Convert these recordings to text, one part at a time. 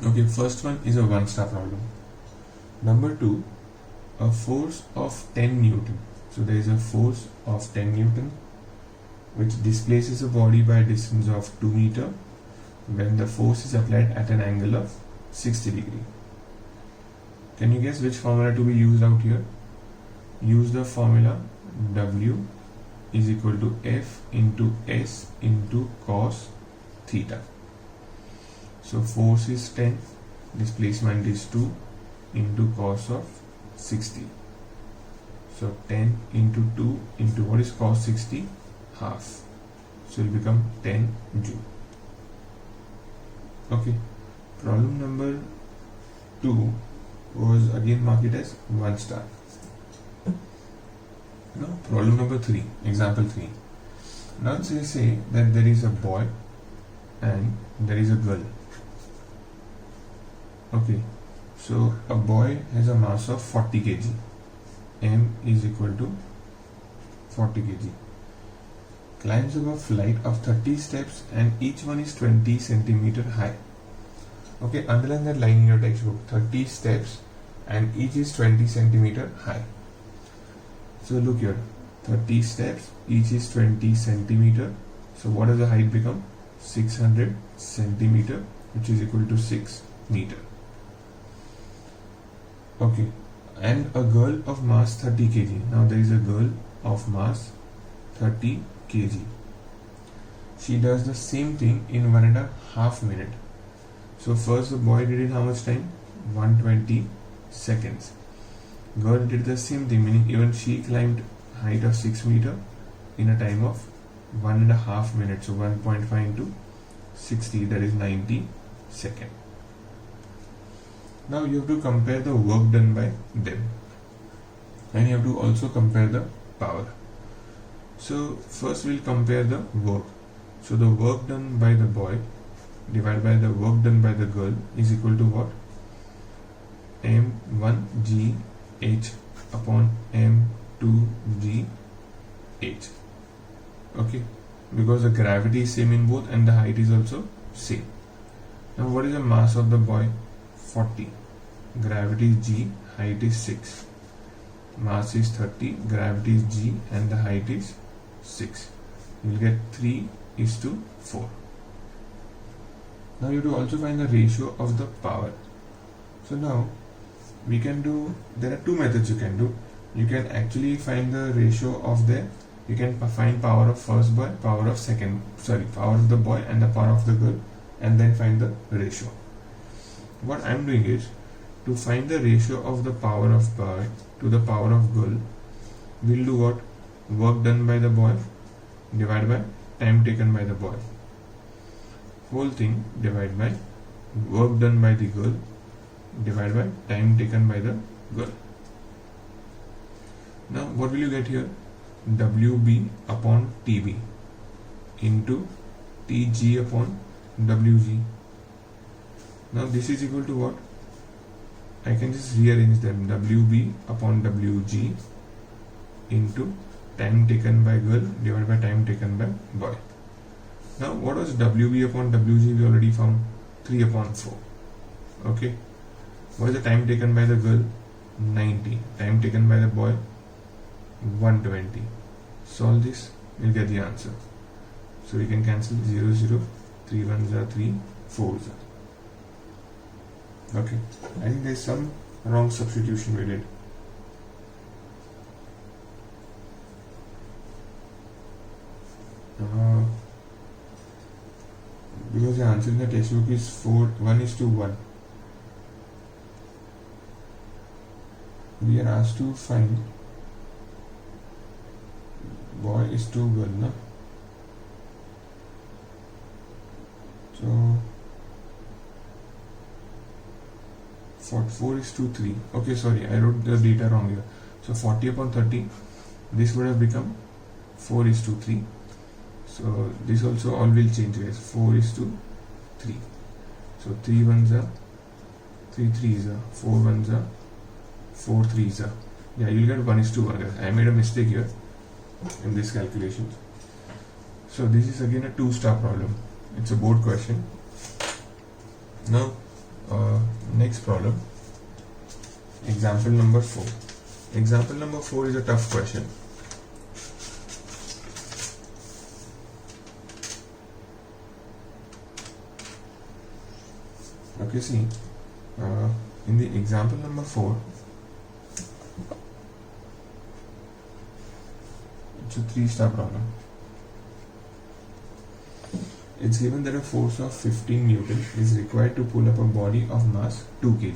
Okay, first one is a one star problem. Number 2, a force of 10 Newton. So there is a force of 10 Newton which displaces a body by a distance of 2 meter when the force is applied at an angle of 60 degree. Can you guess which formula to be used out here? Use the formula W is equal to F into S into cos theta. So force is 10, displacement is 2 into cos of 60. So 10 into 2 into what is cos 60? Half. So it will become 10 joule. Okay. Problem number 2 was again marked as 1 star. Now problem number 3, example 3. Now say that there is a boy and there is a girl. Okay, so a boy has a mass of 40 kg. M is equal to 40 kg. Climbs up a flight of 30 steps and each one is 20 centimeter high. Okay, underline that line in your textbook. 30 steps and each is 20 centimeter high. So look here, 30 steps, each is 20 centimeter. So what does the height become? 600 centimeter, which is equal to 6 meter. Okay, and a girl of mass 30 kg. Now there is a girl of mass 30 kg. She does the same thing in 1.5 minutes. So first the boy did it how much time? 120 seconds. Girl did the same thing, meaning even she climbed height of 6 meter in a time of 1.5 minutes. So 1.5 into 60, that is 90 seconds. Now you have to compare the work done by them, and you have to also compare the power. So first we'll compare the work. So the work done by the boy divided by the work done by the girl is equal to what? M1G H upon M2G H. Okay, because the gravity is same in both and the height is also same. Now what is the mass of the boy? 40. Gravity is G, height is 6. Mass is 30, gravity is G and the height is 6. You will get 3:4. Now you have to also find the ratio of the power. So now we can do, there are two methods you can do. You can actually find the ratio of you can find power of first boy, power of power of the boy and the power of the girl, and then find the ratio. What I am doing is, to find the ratio of the power of boy to the power of girl, we'll do what? Work done by the boy divided by time taken by the boy. Whole thing divided by work done by the girl divided by time taken by the girl. Now what will you get here? WB upon TB into TG upon WG. Now this is equal to what? I can just rearrange them. WB upon WG into time taken by girl divided by time taken by boy. Now what was WB upon WG? We already found 3/4. Okay. What is the time taken by the girl? 90. Time taken by the boy? 120. Solve this, we'll get the answer. So we can cancel 0, 0, 3 1s are 3, 4s are. Okay, I think there's some wrong substitution we did. Because the answer in the textbook is 1:1. We are asked to find boy is to girl, na? So 4:3. Okay, sorry, I wrote the data wrong here. So 40/30, this would have become 4:3. So this also all will change, guys. 4:3. So 3 1s are 3 3s are 4 1s are 4 3s are. Yeah, you'll get 1:1, guys. I made a mistake here in this calculation. So this is again a 2-star problem. It's a board question. Now Next problem, example number 4. Example number 4 is a tough question. Okay, see, in the example number 4, it's a 3-star problem. It's given that a force of 15 Newton is required to pull up a body of mass 2 kg.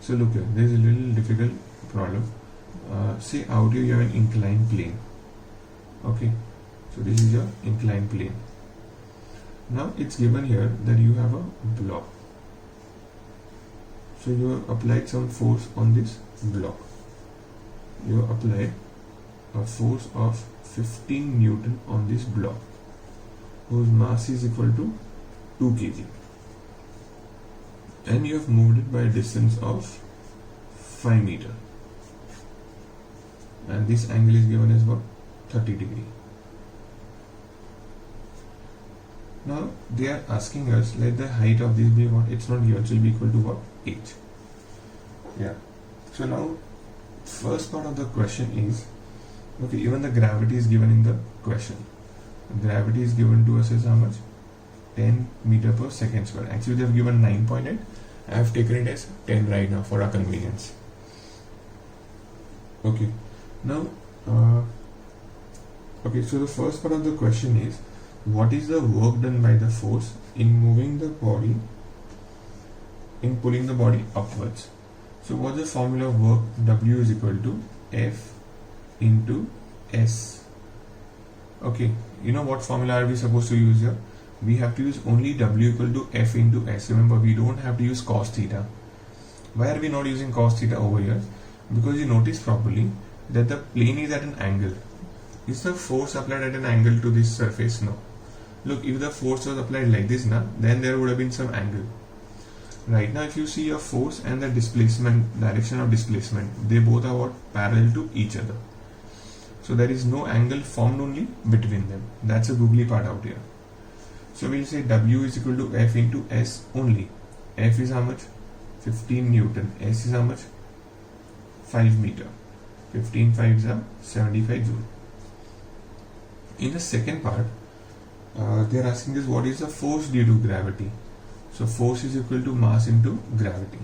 So look here, there is a little difficult problem. Say out here you have an inclined plane. Okay, so this is your inclined plane. Now it's given here that you have a block. So you have applied some force on this block. You have applied a force of 15 Newton on this block, whose mass is equal to 2 kg, and you have moved it by a distance of 5 meter, and this angle is given as what? 30 degree. Now they are asking us, let the height of this be what? It's not given, it will be equal to what? H. Yeah. So now first part of the question is, okay, even the gravity is given in the question. Gravity is given to us as how much? 10 meter per second square. Actually they have given 9.8. I have taken it as 10 right now for our convenience. Okay. Now, okay, so the first part of the question is, what is the work done by the force in moving the body, in pulling the body upwards? So what's the formula of work? W is equal to F into S. Okay, you know what formula are we supposed to use here? We have to use only W equal to F into S. Remember, we don't have to use cos theta. Why are we not using cos theta over here? Because you notice properly that the plane is at an angle. Is the force applied at an angle to this surface? No. Look, if the force was applied like this now, then there would have been some angle. Right now if you see a force and the displacement, direction of displacement, they both are what? Parallel to each other. So there is no angle formed only between them. That's a googly part out here. So we'll say W is equal to F into S only. F is how much? 15 Newton. S is how much? 5 meter. 15 5s are 75 joule. In the second part, they are asking us what is the force due to gravity. So force is equal to mass into gravity.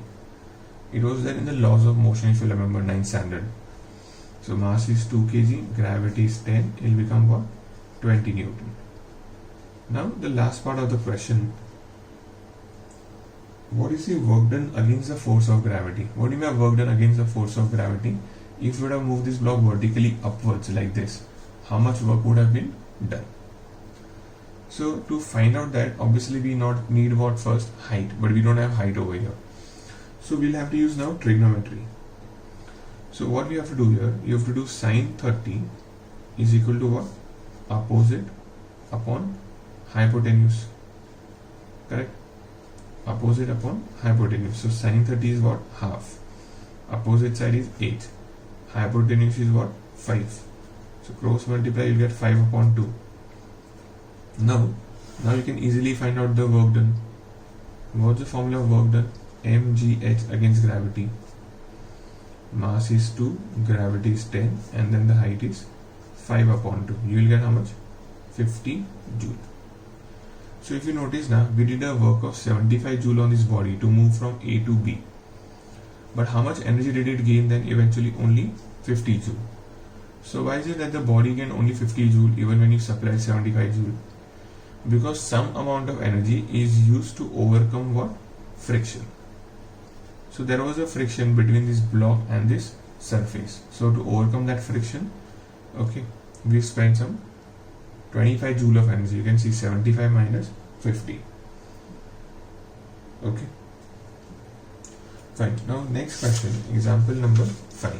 It was there in the laws of motion, if you remember, 9th standard. So mass is 2 kg, gravity is 10, it will become what? 20 Newton. Now the last part of the question, what is the work done against the force of gravity? What do you mean work done against the force of gravity? If you would have moved this block vertically upwards like this, how much work would have been done? So to find out that, obviously we not need what first? Height, but we don't have height over here. So we'll have to use now trigonometry. So what we have to do here, you have to do sine 30 is equal to what? Opposite upon hypotenuse. Correct? Opposite upon hypotenuse. So sine 30 is what? Half. Opposite side is 8. Hypotenuse is what? 5. So cross multiply, you'll get 5 upon 2. Now you can easily find out the work done. What's the formula of work done? mgh against gravity. Mass is 2, gravity is 10, and then the height is 5 upon 2. You will get how much? 50 joule. So if you notice now, we did a work of 75 joule on this body to move from A to B. But how much energy did it gain then? Eventually only 50 joule. So why is it that the body gained only 50 joule even when you supplied 75 joule? Because some amount of energy is used to overcome what? Friction. So there was a friction between this block and this surface. So to overcome that friction, okay, we spent some 25 joule of energy. You can see 75 minus 50. Okay. Fine. Now next question, example number 5.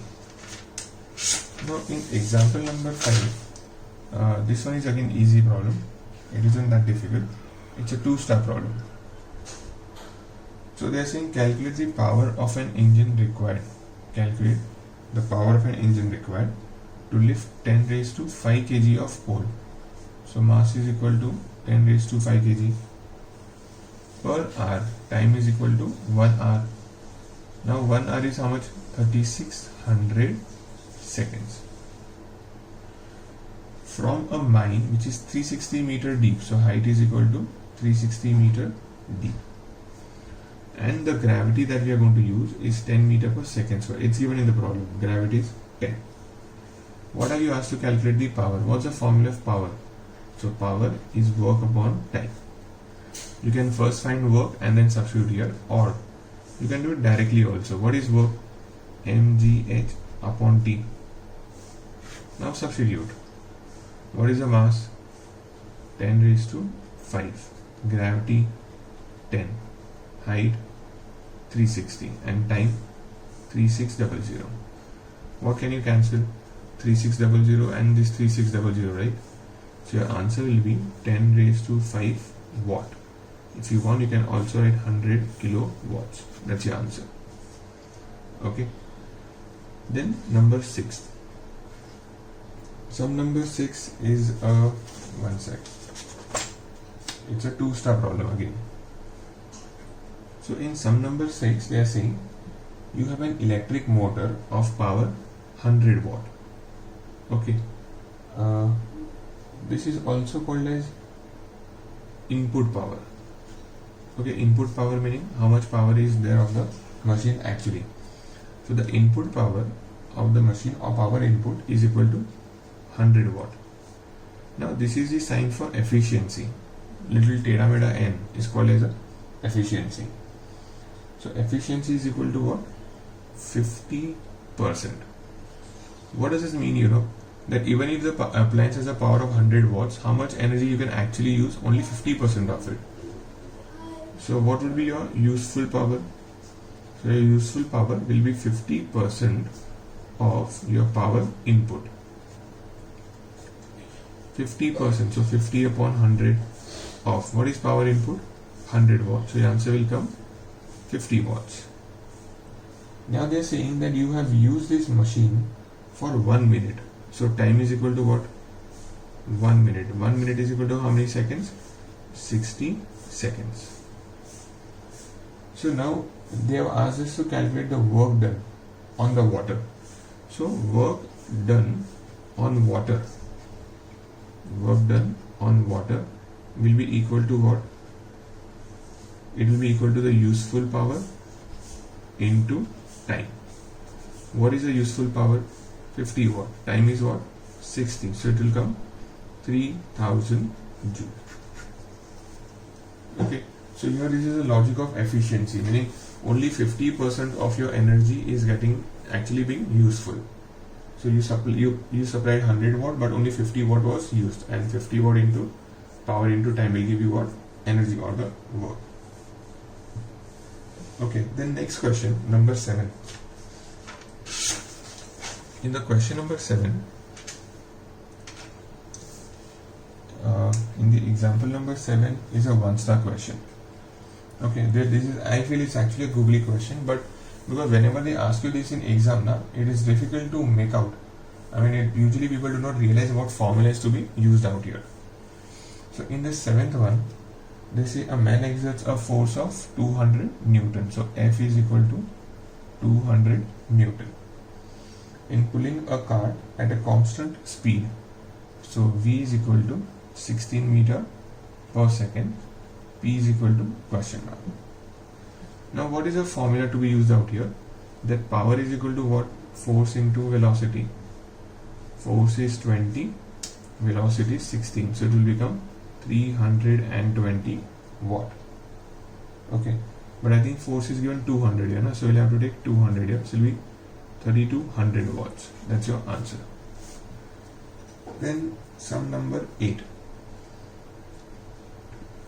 Now in example number 5, this one is again easy problem. It isn't that difficult. It's a 2-star problem. So they are saying calculate the power of an engine required. Calculate the power of an engine required to lift 10 raised to 5 kg of coal. So mass is equal to 10 raised to 5 kg. per hour. Time is equal to 1 hour. Now 1 hour is how much? 3600 seconds. From a mine which is 360 meter deep, so height is equal to 360 meter deep, and the gravity that we are going to use is 10 meter per second. So it's given in the problem, gravity is 10. What are you asked to calculate the power? What's the formula of power? So power is work upon time. You can first find work and then substitute here, or you can do it directly also. What is work? mgh upon t. Now substitute. What is the mass? 10 raised to 5. Gravity 10. Height 360 and time 3600. What can you cancel? 3600 and this 3600, right? So your answer will be 10 raised to 5 watt. If you want, you can also write 100 kilowatts. That's your answer. Okay. Then number 6. Sum number 6 is a one sec. It's a 2-star problem again. So in sum number 6, they are saying you have an electric motor of power 100 watt. Okay. This is also called as input power. Okay, input power meaning how much power is there of the machine actually. So the input power of the machine or power input is equal to 100 watt. Now this is the sign for efficiency. Little teda meda n is called as a efficiency. So efficiency is equal to what? 50%. What does this mean? You know that even if the appliance has a power of 100 watts, how much energy you can actually use? Only 50% of it. So what will be your useful power? So your useful power will be 50% of your power input. 50%, so 50 upon 100 of what is power input? 100 watts. So your answer will come 50 watts. Now they are saying that you have used this machine for 1 minute. So time is equal to what? 1 minute. 1 minute is equal to how many seconds? 60 seconds. So now they have asked us to calculate the work done on the water. So work done on water. Work done on water will be equal to what? It will be equal to the useful power into time. What is the useful power? 50 watt. Time is what? 60. So it will come 3000 joule. Okay. So here this is the logic of efficiency, meaning only 50% of your energy is actually being useful. So you supplied 100 watt, but only 50 watt was used, and 50 watt into power into time will give you what? Energy or the work. Okay, then next question, number 7. In the question number 7, in the example number 7 is a 1-star question. Okay, this is, I feel it's actually a googly question, but because whenever they ask you this in exam, it is difficult to make out. I mean, usually people do not realize what formula is to be used out here. So in the 7th one, they say a man exerts a force of 200 Newton. So F is equal to 200 Newton in pulling a cart at a constant speed. So V is equal to 16 meter per second. P is equal to question mark. Now what is the formula to be used out here? That power is equal to what? Force into velocity. Force is 20, velocity is 16. So it will become 320 watt. Okay, but I think force is given 200 here, so we'll have to take 200 here. So it will be 3200 watts. That's your answer. Then sum number 8.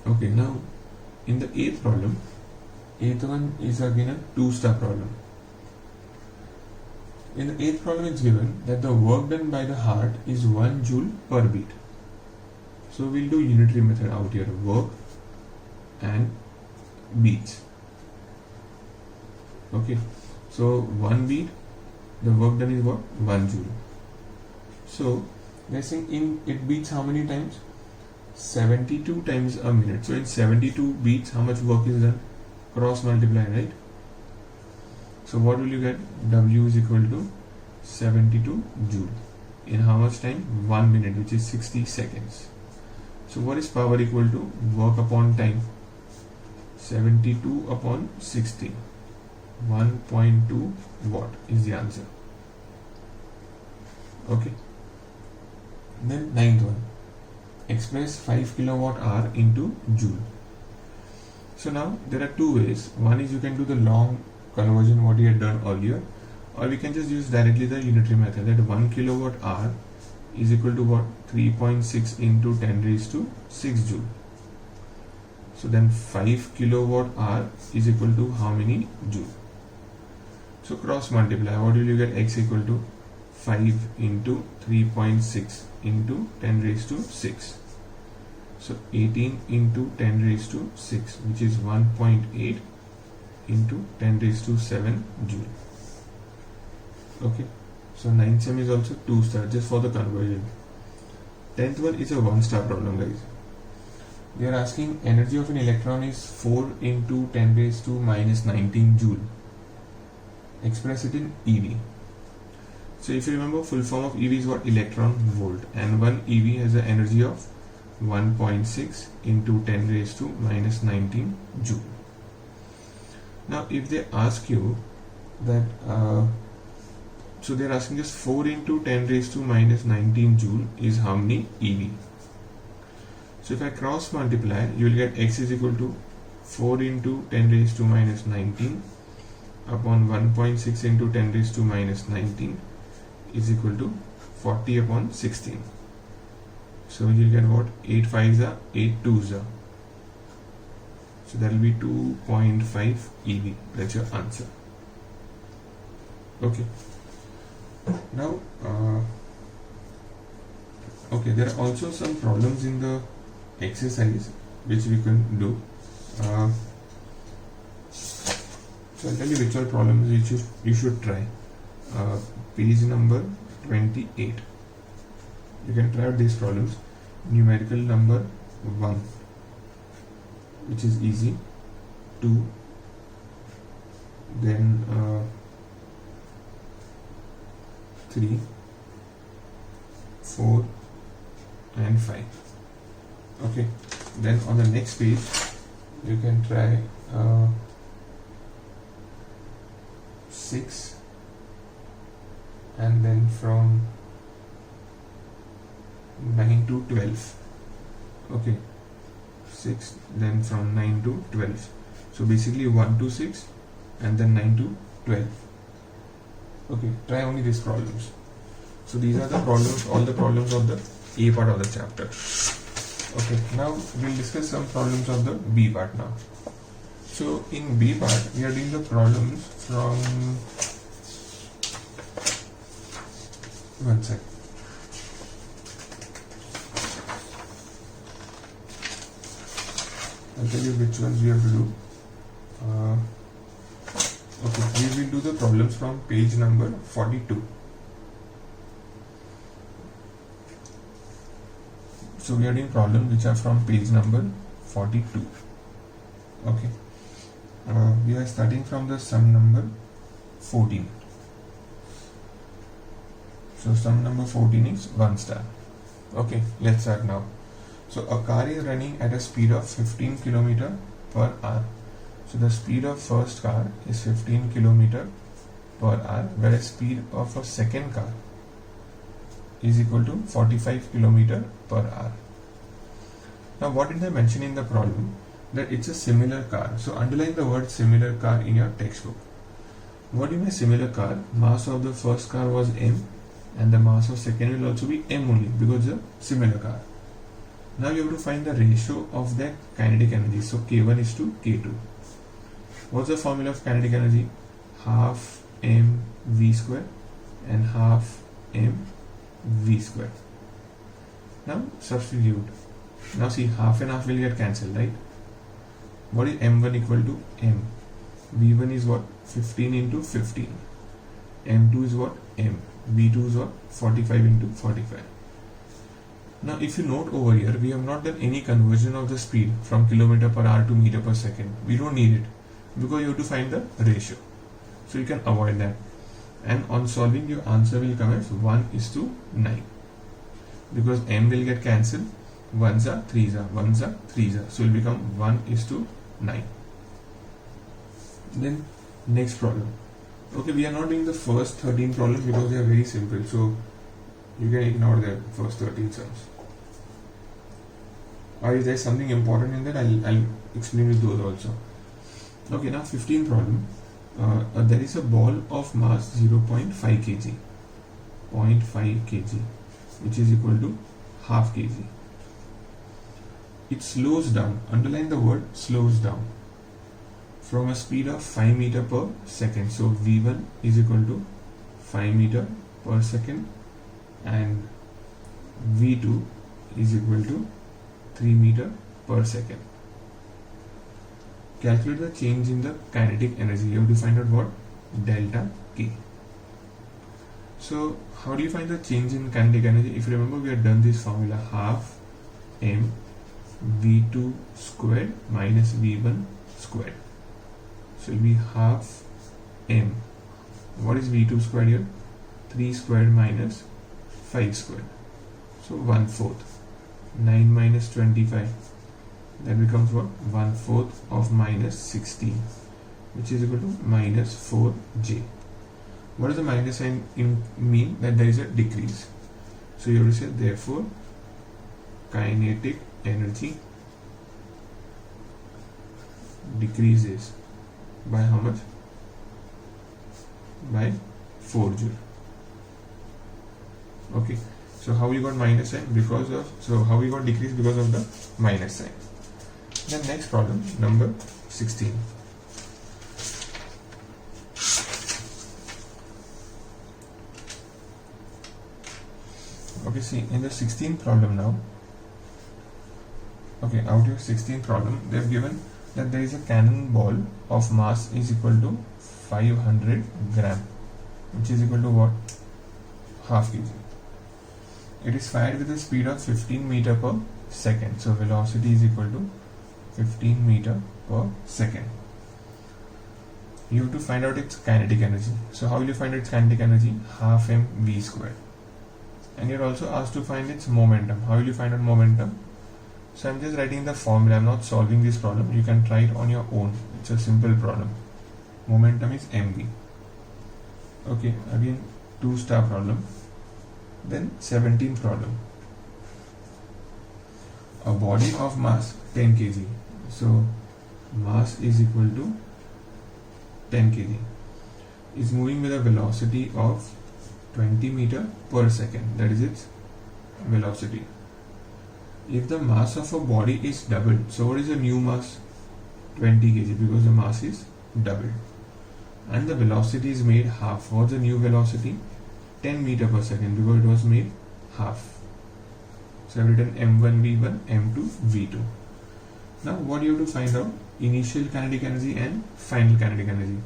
Okay, now in the 8th problem, 8th one is again a 2-star problem. In the 8th problem, it's given that the work done by the heart is 1 joule per beat. So we'll do unitary method out here, work and beats. Okay, so 1 beat, the work done is what? 1 joule. So they're saying it beats how many times? 72 times a minute. So in 72 beats, how much work is done? Cross multiply, right? So what will you get? W is equal to 72 joule. In how much time? 1 minute, which is 60 seconds. So what is power equal to? Work upon time. 72 upon 60. 1.2 watt is the answer. Okay. Then ninth one. Express 5 kilowatt hour into joule. So now there are two ways. One is you can do the long conversion what we had done earlier, or we can just use directly the unitary method, that 1 kilowatt hour is equal to what? 3.6 into 10 raised to 6 joule. So then 5 kilowatt hour is equal to how many joule? So cross multiply. What will you get? X equal to 5 into 3.6 into 10 raised to 6. So 18 into 10 raised to 6, which is 1.8 into 10 raised to 7 joule. Okay. So 9th sum is also 2 star, just for the conversion. 10th one is a 1 star problem, guys. They are asking energy of an electron is 4 into 10 raised to minus 19 joule. Express it in EV. So if you remember, full form of EV is what? Electron volt. And one EV has an energy of 1.6 into 10 raised to minus 19 joule. Now if they ask you that, so they are asking just 4 into 10 raised to minus 19 joule is how many EV. So if I cross multiply, you will get X is equal to 4 into 10 raised to minus 19 upon 1.6 into 10 raised to minus 19 is equal to 40 upon 16. So you will get what? 8 5s are 8 2s are. So that will be 2.5 EV. That's your answer. Okay. Now, okay, there are also some problems in the exercise which we can do. So I'll tell you which all problems you should try. Page number 28. You can try out these problems. Numerical number 1, which is easy. 2, then 3, 4 and 5. Okay, then on the next page you can try 6, and then from 9 to 12. Okay, 6, then from 9 to 12. So basically 1 to 6 and then 9 to 12. Okay, try only these problems. So these are the problems, all the problems of the A part of the chapter. Okay, now we'll discuss some problems of the B part now. So in B part, we are doing the problems from, one sec. I'll tell you which ones we have to do. Okay, we will do the problems from page number 42. So we are doing problems which are from page number 42. Okay. We are starting from the sum number 14. So sum number 14 is 1 star. Okay, let's start now. So a car is running at a speed of 15 km per hour. So the speed of first car is 15 km per hour, whereas speed of a second car is equal to 45 km per hour. Now what did I mention in the problem? That it's a similar car. So underline the word similar car in your textbook. What do you mean similar car? Mass of the first car was m, and the mass of second will also be m only because it's a similar car. Now you have to find the ratio of their kinetic energy. So K1 is to K2. What's the formula of kinetic energy? Half m v square and half m v square. Now substitute. Now see, half and half will get cancelled, right? What is m1 equal to m? v1 is what? 15 into 15. m2 is what? m. v2 is what? 45 into 45. Now if you note over here, we have not done any conversion of the speed from kilometer per hour to meter per second. We don't need it because you have to find the ratio. So you can avoid that. And on solving, your answer will come as 1:9 because m will get cancelled. 1s are 3s are 1s are 3s are. So it will become 1:9. Then next problem. Okay, we are not doing the first 13 problems because they are very simple. So you can ignore the first 13 sums. Or if there is something important in that, I'll explain with those also. Okay, now 15th problem. There is a ball of mass 0.5 kg, 0.5 kg, which is equal to half kg. It slows down, underline the word slows down, from a speed of 5 meter per second. So V1 is equal to 5 meter per second and V2 is equal to 3 meter per second. Calculate the change in the kinetic energy. You have to find out what? Delta K. So how do you find the change in kinetic energy? If you remember, we have done this formula, half m V2 squared minus V1 squared. So it will be half m. What is V2 squared here? 3 squared minus 5 squared. So 1/4. 9 minus 25. That becomes what? 1/4 of minus 16, which is equal to minus 4j. What does the minus sign mean? That there is a decrease. So you have to say, therefore, kinetic energy decreases by how much? By 4 joule. Okay. So how we got minus sign? Because of, so how we got decrease? Because of the minus sign. Then next problem, number 16. Okay, see in the 16th problem now. Okay, out of 16th problem, they have given that there is a cannonball of mass is equal to 500 gram, which is equal to what? Half kg. It is fired with a speed of 15 meter per second. So velocity is equal to 15 meter per second. You have to find out its kinetic energy. So how will you find its kinetic energy? Half m v squared. And you're also asked to find its momentum. How will you find out momentum? So I'm just writing the formula. I'm not solving this problem. You can try it on your own. It's a simple problem. Momentum is mv. Okay, again 2-star problem. Then 17th problem. A body of mass 10 kg. So mass is equal to 10 kg. Is moving with a velocity of 20 meter per second. That is its velocity. If the mass of a body is doubled, so what is the new mass? 20 kg, because the mass is doubled. And the velocity is made half. What's the new velocity? 10 meter per second, because it was made half. So I've written m1 v1, m2 v2. Now what you have to find out? Initial kinetic energy and final kinetic energy.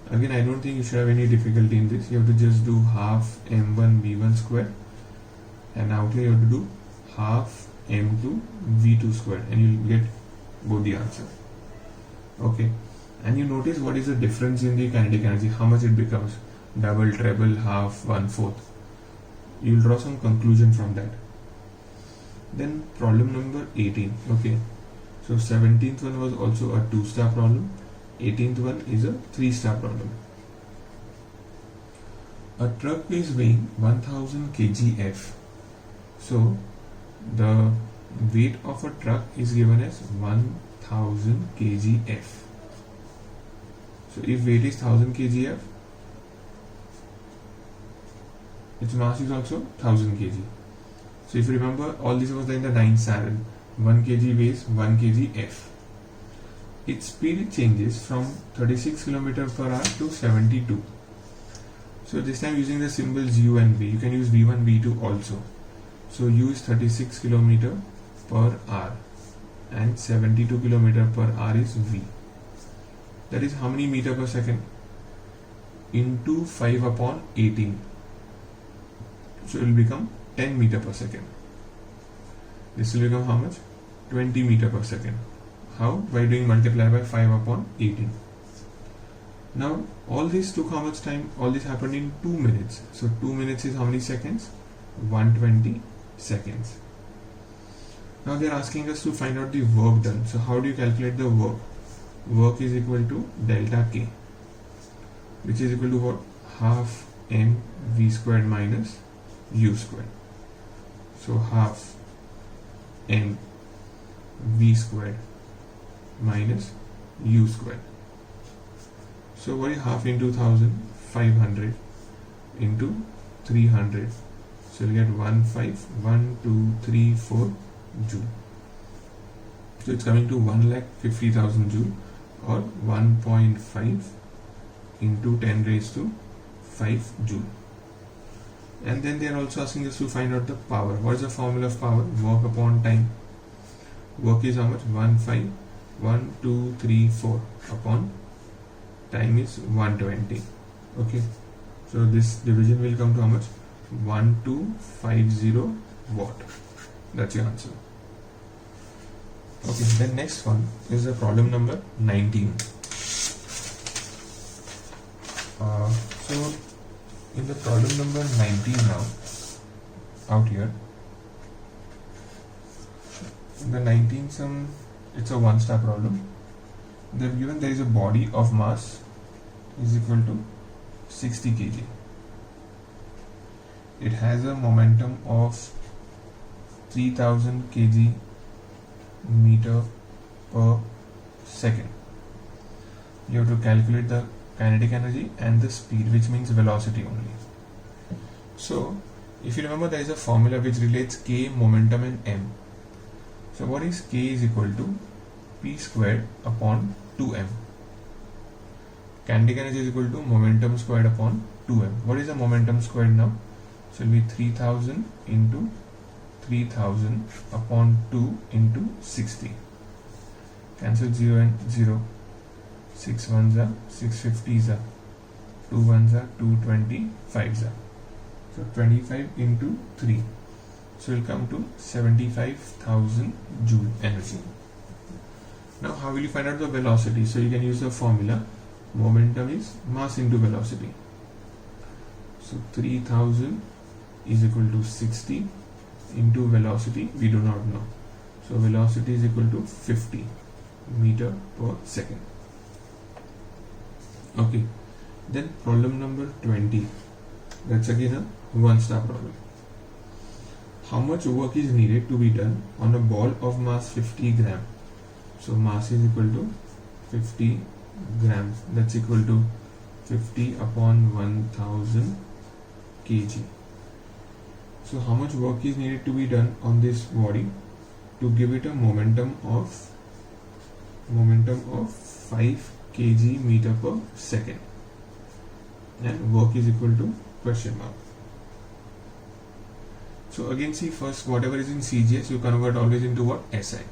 Again, I don't think you should have any difficulty in this. You have to just do half m1 v1 square, and out here you have to do half m2 v2 square, and you will get both the answer. Okay, and you notice what is the difference in the kinetic energy, how much it becomes, double, treble, half, 1/4. You will draw some conclusion from that. Then problem number 18. Okay, so 17th one was also a 2-star problem. 18th one is a 3-star problem. A truck is weighing 1000 kgf. So the weight of a truck is given as 1000 kgf. So if weight is 1000 kgf, its mass is also 1000 kg. So if you remember, all this was in the 9th standard. 1 kg weighs 1 kg f. Its speed changes from 36 km per hour to 72. So this time using the symbols u and v, you can use v1, v2 also. So u is 36 km per hour and 72 km per hour is v. That is how many meter per second? Into 5 upon 18. So it will become 10 meter per second. This will become how much? 20 meter per second. How? By doing multiply by 5 upon 18. Now all this took how much time? All this happened in 2 minutes. So 2 minutes is how many seconds? 120 seconds. Now they are asking us to find out the work done. So how do you calculate the work? Work is equal to delta K, which is equal to what? Half mv squared minus u squared. So half mv squared minus u squared. So what is half into 1000? 500 into 300. So you get 151,234 joule. So it's coming to 1,50,000 joule, or 1.5 into 10 raised to 5 joule. And then they are also asking us to find out the power. What is the formula of power? Work upon time. Work is how much? 151,234 upon time is 120. Okay, so this division will come to how much? 1250 watt. That's your answer. Okay, the next one is the problem number 19. So in the problem number 19 now, out here, the 19 sum, it's a one-star problem. They've given there is a body of mass is equal to 60 kg. It has a momentum of 3000 kg meter per second. You have to calculate the kinetic energy and the speed, which means velocity only. So if you remember, there is a formula which relates K, momentum and M. So what is K is equal to P squared upon 2M. Kinetic energy is equal to momentum squared upon 2M. What is the momentum squared now? So it will be 3000 into 3000 upon 2 into 60. Cancel 0 and 0. 6 ones are 650s are 2 ones are 225s are. So 25 into 3. So it will come to 75,000 joule energy. Now how will you find out the velocity? So you can use the formula. Momentum is mass into velocity. So 3000 is equal to 60 into velocity, we do not know. So velocity is equal to 50 meter per second. Okay, then problem number 20. That's again a one-star problem. How much work is needed to be done on a ball of mass 50 gram? So mass is equal to 50 grams. That's equal to 50 upon 1000 kg. So how much work is needed to be done on this body to give it a momentum of 5 kg meter per second, and work is equal to question mark. So again, see, first whatever is in CGS you convert always into what? SI.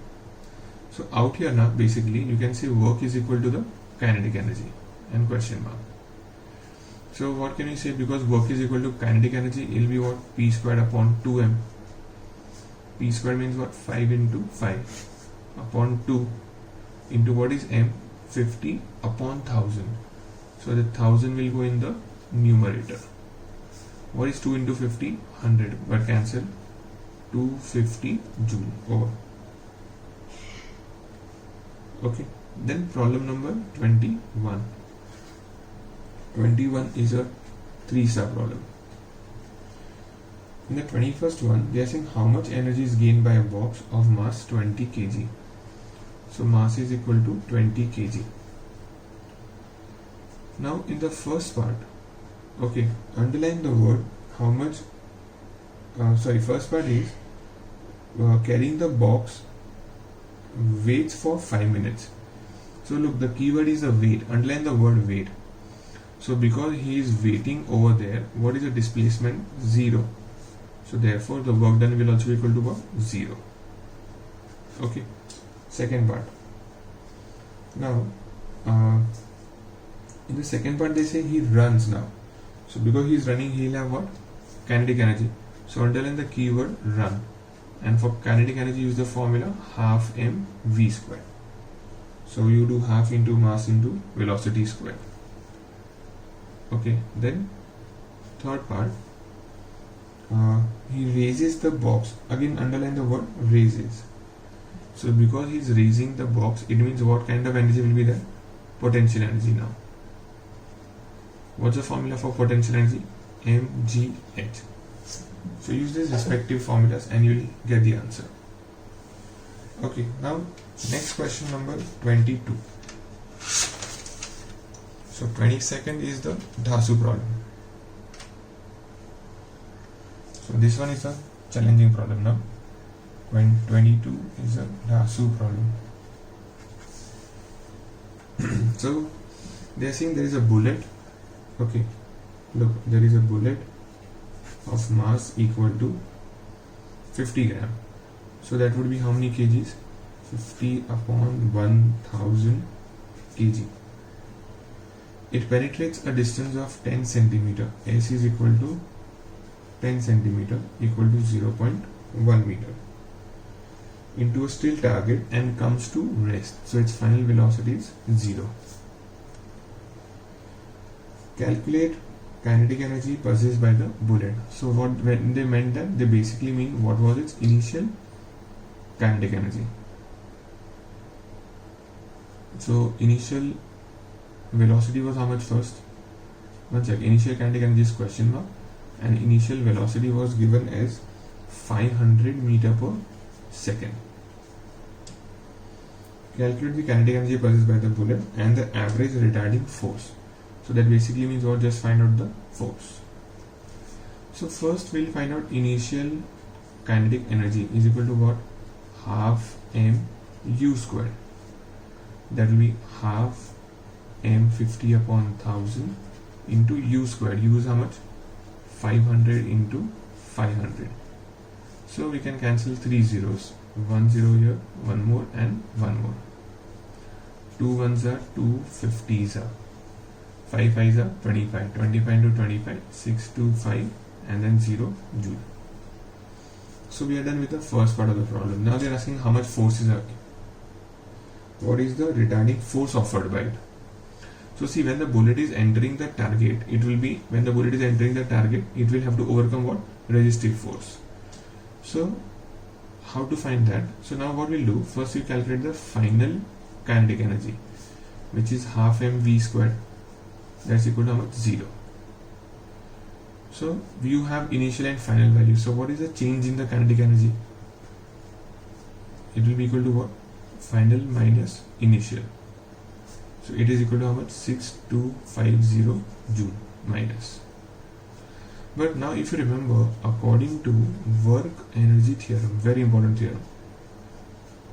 So out here now basically you can say work is equal to the kinetic energy and question mark. So what can you say? Because work is equal to kinetic energy, it will be what? P squared upon 2M. P squared means what? 5 into 5 upon 2 into what is M? 50 upon 1000. So the 1000 will go in the numerator. What is 2 into 50? 100. But cancel. 250 joule over. Okay. Then problem number 21. 21 is a 3-star problem. In the 21st one, they are saying how much energy is gained by a box of mass 20 kg. So mass is equal to 20 kg. Now in the first part, okay, underline the word how much, first part is carrying the box waits for 5 minutes. So look, the keyword is the weight, underline the word weight. So because he is waiting over there, what is the displacement? 0. So therefore the work done will also be equal to what? 0. Okay. Second part. Now in the second part they say he runs now. So because he is running, he will have what? Kinetic energy. So underline the keyword run. and for kinetic energy use the formula half mv square. So you do half into mass into velocity square. Okay, then third part, he raises the box. Again underline the word raises. So because he's raising the box, it means what kind of energy will be there? Potential energy. Now what's the formula for potential energy? mgh. So use these respective formulas and you will get the answer. Okay, now next question number 22. So 22nd is the Dhasu problem. So this one is a challenging problem. Now 22 is a Dhasu problem. So they are saying there is a bullet. Okay, look, there is a bullet of mass equal to 50 gram. So that would be how many kgs? 50 upon 1000 kg. It penetrates a distance of 10 centimeter. S is equal to 10 centimeter equal to 0.1 meter into a still target and comes to rest. So its final velocity is 0. Calculate kinetic energy possessed by the bullet. So what when they meant that, they basically mean what was its initial kinetic energy. So initial velocity was how much first? One check. Initial kinetic energy is question mark and initial velocity was given as 500 meter per second. Calculate the kinetic energy possessed by the bullet and the average retarding force. So that basically means what? Just find out the force. So first we'll find out initial kinetic energy is equal to what? Half mu squared. That will be half m50 upon 1000 into u squared. U is how much? 500 into 500. So we can cancel 3 zeros. 1 0 here, 1 more and 1 more. 2 ones are 2 50s are. 5 5s are 25. 25 into 25, 6 2 5 and then 0 joule. So we are done with the first part of the problem. Now they are asking how much force is acting. What is the retarding force offered by it? So see, when the bullet is entering the target, it will have to overcome what? Resistive force. So how to find that? So now what we'll do, first we calculate the final kinetic energy, which is half mv squared. That's equal to how much? 0. So you have initial and final value. So what is the change in the kinetic energy? It will be equal to what? Final minus initial. So it is equal to how much? 6250 joule minus. But now if you remember, according to work energy theorem, very important theorem,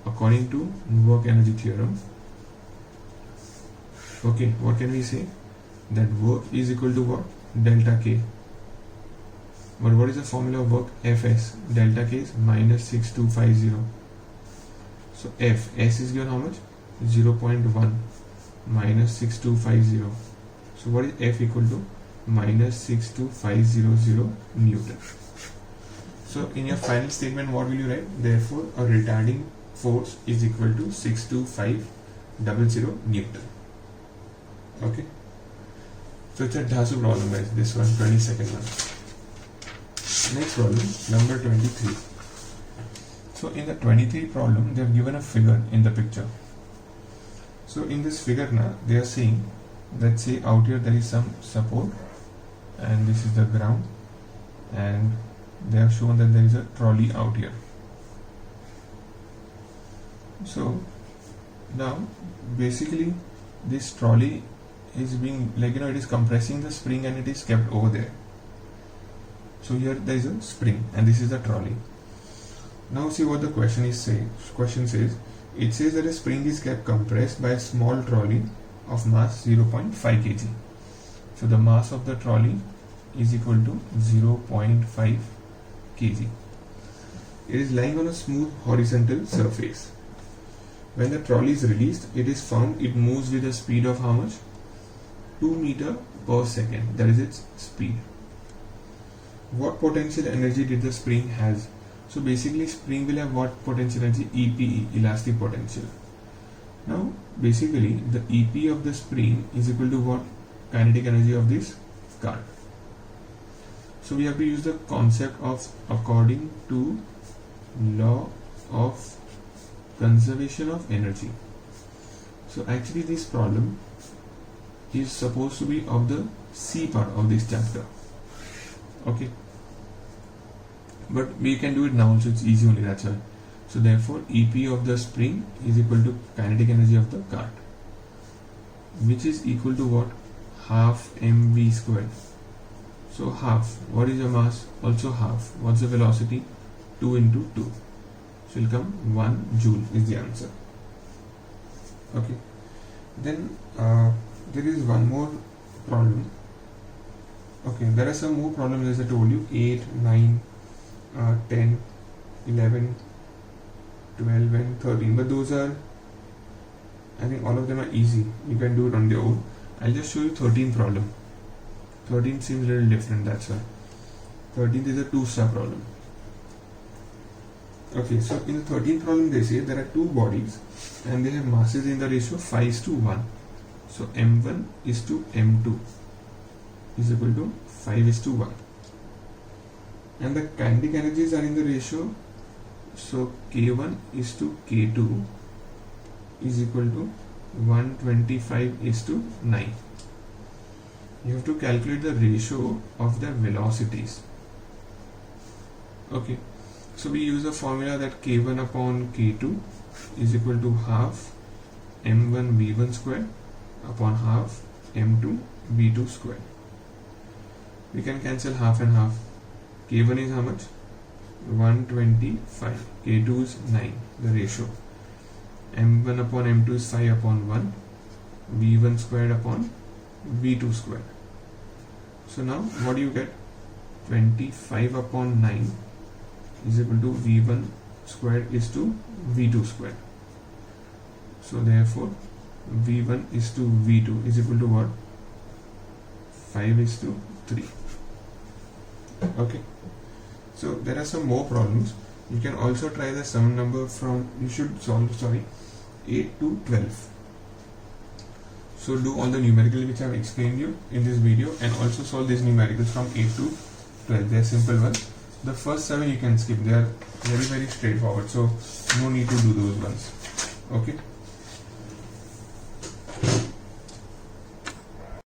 according to work energy theorem, okay, what can we say? That work is equal to what? Delta K. But what is the formula of work? Fs. Delta K is minus 6250. So S is given how much? 0.1 minus 6250. So what is F equal to? Minus 62500 Newton. So in your final statement, what will you write? Therefore, a retarding force is equal to 62500 Newton. Okay. So it's a Dhasu problem, guys. This one, 22nd one. Next problem, number 23. So in the 23 problem, they have given a figure in the picture. So in this figure now, they are saying, let's say out here there is some support and this is the ground, and they have shown that there is a trolley out here. So now basically this trolley is being, like, it is compressing the spring and it is kept over there. So here there is a spring and this is the trolley. Now see what the question is saying. Question says, it says that a spring is kept compressed by a small trolley of mass 0.5 kg. So the mass of the trolley is equal to 0.5 kg. It is lying on a smooth horizontal surface. When the trolley is released, it is found it moves with a speed of how much? 2 meters per second. That is its speed. What potential energy did the spring has? So basically spring will have what potential energy? EPE, elastic potential. Now basically the EP of the spring is equal to what? Kinetic energy of this card. So we have to use the concept of according to law of conservation of energy. So actually this problem is supposed to be of the C part of this chapter. Okay, but we can do it now, so it's easy only, that's why. So therefore EP of the spring is equal to kinetic energy of the cart, which is equal to what? Half mv squared. So half, what is your mass? Also half. What's the velocity? 2 into 2. So it will come 1 joule is the answer. Okay, then there is one more problem. Okay, there are some more problems as I told you, 8, 9, 10, 11, 12 and 13, but those are, I think all of them are easy, you can do it on their own. I'll just show you 13th problem. 13 seems a little different, that's why. 13th is a 2-star problem. Okay, so in the 13th problem they say there are two bodies and they have masses in the ratio 5:1. So m1 is to m2 is equal to 5:1. And the kinetic energies are in the ratio, so k1 is to k2 is equal to 125:9. You have to calculate the ratio of the velocities. Okay, so we use the formula that k1 upon k2 is equal to half m1 v1 square upon half m2 v2 square. We can cancel half and half. K1 is how much? 125. K2 is 9, the ratio. M1 upon M2 is 5 upon 1. V1 squared upon V2 squared. So now what do you get? 25 upon 9 is equal to V1 squared is to V2 squared. So therefore V1 is to V2 is equal to what? 5:3. Okay, so there are some more problems. You can also try the sum number from, you should solve, 8 to 12. So do all the numericals which I have explained you in this video and also solve these numericals from 8 to 12. They are simple ones. The first 7 you can skip, they are very straightforward, so no need to do those ones. Okay.